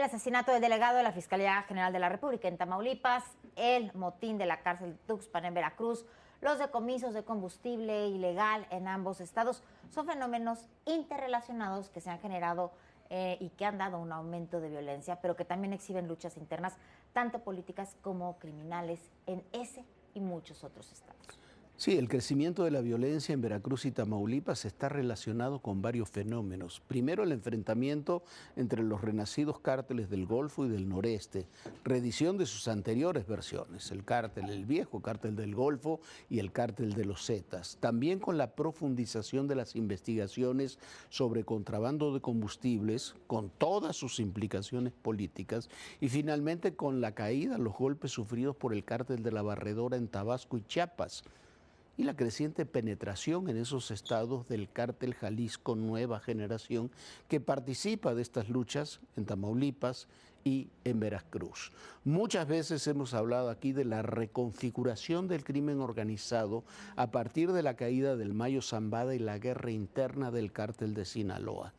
El asesinato del delegado de la Fiscalía General de la República en Tamaulipas, el motín de la cárcel de Tuxpan en Veracruz, los decomisos de combustible ilegal en ambos estados son fenómenos interrelacionados que se han generado y que han dado un aumento de violencia, pero que también exhiben luchas internas, tanto políticas como criminales, en ese y muchos otros estados. Sí, el crecimiento de la violencia en Veracruz y Tamaulipas está relacionado con varios fenómenos. Primero, el enfrentamiento entre los renacidos cárteles del Golfo y del Noreste, reedición de sus anteriores versiones, el viejo cártel del Golfo y el cártel de los Zetas. También con la profundización de las investigaciones sobre contrabando de combustibles, con todas sus implicaciones políticas, y finalmente con la caída, los golpes sufridos por el cártel de la Barredora en Tabasco y Chiapas, y la creciente penetración en esos estados del cártel Jalisco Nueva Generación, que participa de estas luchas en Tamaulipas y en Veracruz. Muchas veces hemos hablado aquí de la reconfiguración del crimen organizado a partir de la caída del Mayo Zambada y la guerra interna del cártel de Sinaloa.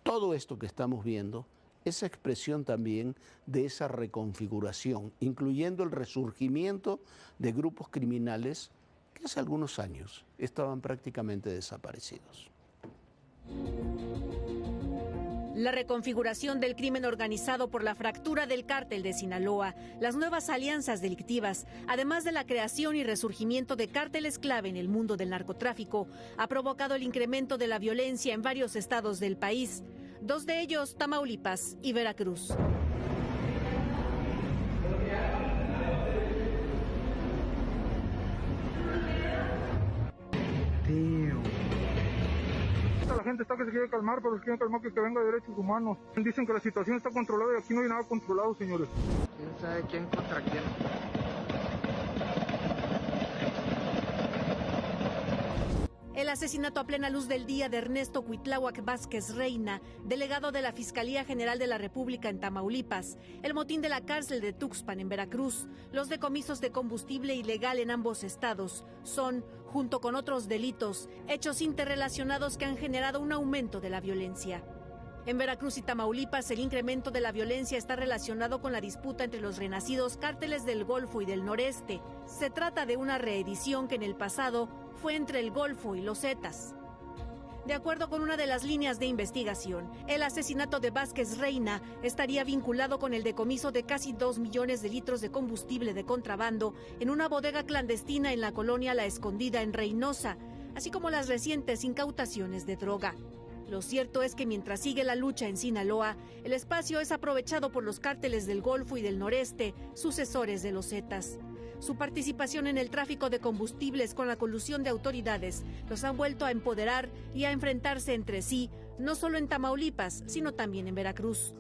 Todo esto que estamos viendo es expresión también de esa reconfiguración, incluyendo el resurgimiento de grupos criminales que hace algunos años estaban prácticamente desaparecidos. La reconfiguración del crimen organizado por la fractura del cártel de Sinaloa, las nuevas alianzas delictivas, además de la creación y resurgimiento de cárteles clave en el mundo del narcotráfico, ha provocado el incremento de la violencia en varios estados del país, dos de ellos Tamaulipas y Veracruz. La gente está que se quiere calmar, pero se quieren calmar que venga de derechos humanos. Dicen que la situación está controlada y aquí no hay nada controlado, señores. ¿Quién sabe quién contra quién? El asesinato a plena luz del día de Ernesto Cuitláhuac Vázquez Reina, delegado de la Fiscalía General de la República en Tamaulipas, el motín de la cárcel de Tuxpan en Veracruz, los decomisos de combustible ilegal en ambos estados, son, junto con otros delitos, hechos interrelacionados que han generado un aumento de la violencia. En Veracruz y Tamaulipas, el incremento de la violencia está relacionado con la disputa entre los renacidos cárteles del Golfo y del Noreste. Se trata de una reedición que en el pasado fue entre el Golfo y los Zetas. De acuerdo con una de las líneas de investigación, el asesinato de Vázquez Reina estaría vinculado con el decomiso de casi 2 millones de litros de combustible de contrabando en una bodega clandestina en la colonia La Escondida en Reynosa, así como las recientes incautaciones de droga. Lo cierto es que mientras sigue la lucha en Sinaloa, el espacio es aprovechado por los cárteles del Golfo y del Noreste, sucesores de los Zetas. Su participación en el tráfico de combustibles con la colusión de autoridades los han vuelto a empoderar y a enfrentarse entre sí, no solo en Tamaulipas, sino también en Veracruz.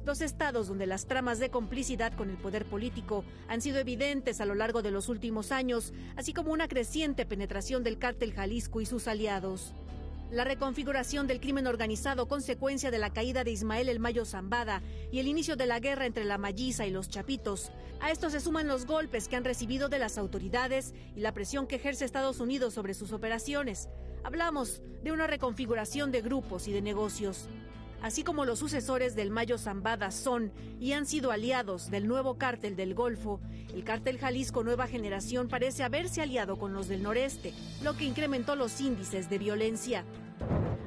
Dos estados donde las tramas de complicidad con el poder político han sido evidentes a lo largo de los últimos años, así como una creciente penetración del cártel Jalisco y sus aliados. La reconfiguración del crimen organizado, consecuencia de la caída de Ismael El Mayo Zambada y el inicio de la guerra entre la Malliza y los Chapitos. A esto se suman los golpes que han recibido de las autoridades y la presión que ejerce Estados Unidos sobre sus operaciones. Hablamos de una reconfiguración de grupos y de negocios. Así como los sucesores del Mayo Zambada son y han sido aliados del nuevo cártel del Golfo, el cártel Jalisco Nueva Generación parece haberse aliado con los del Noreste, lo que incrementó los índices de violencia.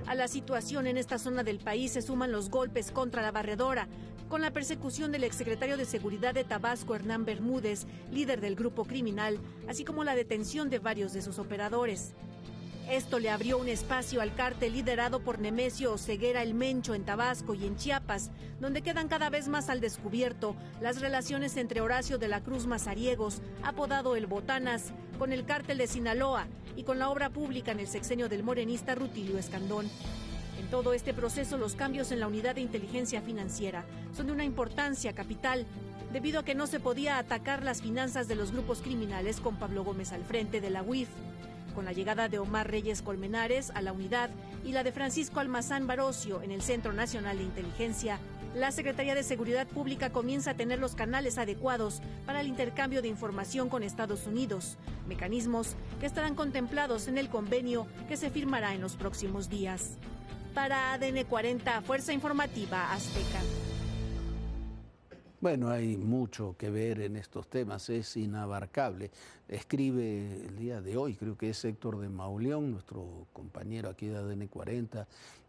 A la situación en esta zona del país se suman los golpes contra la Barredora, con la persecución del exsecretario de Seguridad de Tabasco, Hernán Bermúdez, líder del grupo criminal, así como la detención de varios de sus operadores. Esto le abrió un espacio al cártel liderado por Nemesio Oseguera el Mencho en Tabasco y en Chiapas, donde quedan cada vez más al descubierto las relaciones entre Horacio de la Cruz Mazariegos, apodado El Botanas, con el cártel de Sinaloa y con la obra pública en el sexenio del morenista Rutilio Escandón. En todo este proceso, los cambios en la unidad de inteligencia financiera son de una importancia capital, debido a que no se podía atacar las finanzas de los grupos criminales con Pablo Gómez al frente de la UIF. Con la llegada de Omar Reyes Colmenares a la unidad y la de Francisco Almazán Barocio en el Centro Nacional de Inteligencia, la Secretaría de Seguridad Pública comienza a tener los canales adecuados para el intercambio de información con Estados Unidos, mecanismos que estarán contemplados en el convenio que se firmará en los próximos días. Para ADN 40, Fuerza Informativa Azteca. Bueno, hay mucho que ver en estos temas, es inabarcable. Escribe el día de hoy, creo que es Héctor de Mauleón, nuestro compañero aquí de ADN 40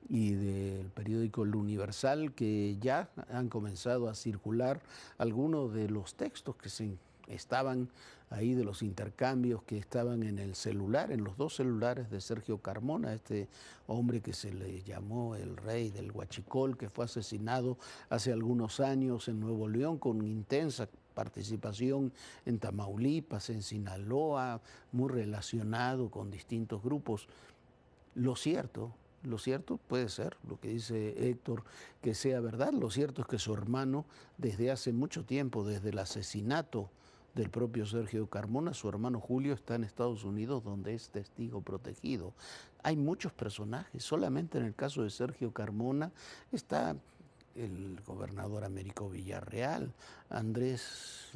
y del periódico El Universal, que ya han comenzado a circular algunos de los textos que estaban ahí, de los intercambios que estaban en el celular, en los 2 celulares de Sergio Carmona, este hombre que se le llamó el rey del Huachicol, que fue asesinado hace algunos años en Nuevo León con intensa participación en Tamaulipas, en Sinaloa, muy relacionado con distintos grupos. Lo cierto puede ser, lo que dice Héctor, que sea verdad. Lo cierto es que su hermano, desde hace mucho tiempo, desde el asesinato del propio Sergio Carmona, su hermano Julio está en Estados Unidos, donde es testigo protegido. Hay muchos personajes, solamente en el caso de Sergio Carmona está el gobernador Américo Villarreal, Andrés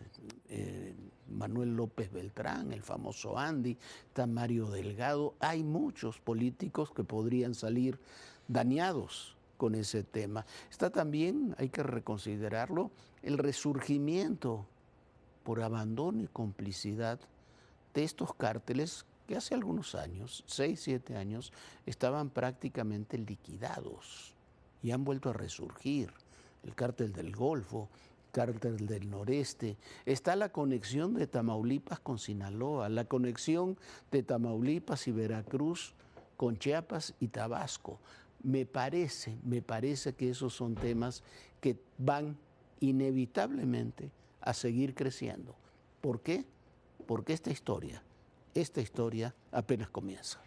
Manuel López Beltrán, el famoso Andy, está Mario Delgado. Hay muchos políticos que podrían salir dañados con ese tema. Está también, hay que reconsiderarlo, el resurgimiento por abandono y complicidad de estos cárteles que hace algunos años, 6, 7 años, estaban prácticamente liquidados y han vuelto a resurgir. El cártel del Golfo, cártel del Noreste. Está la conexión de Tamaulipas con Sinaloa, la conexión de Tamaulipas y Veracruz con Chiapas y Tabasco. Me parece que esos son temas que van inevitablemente a seguir creciendo. ¿Por qué? Porque esta historia apenas comienza.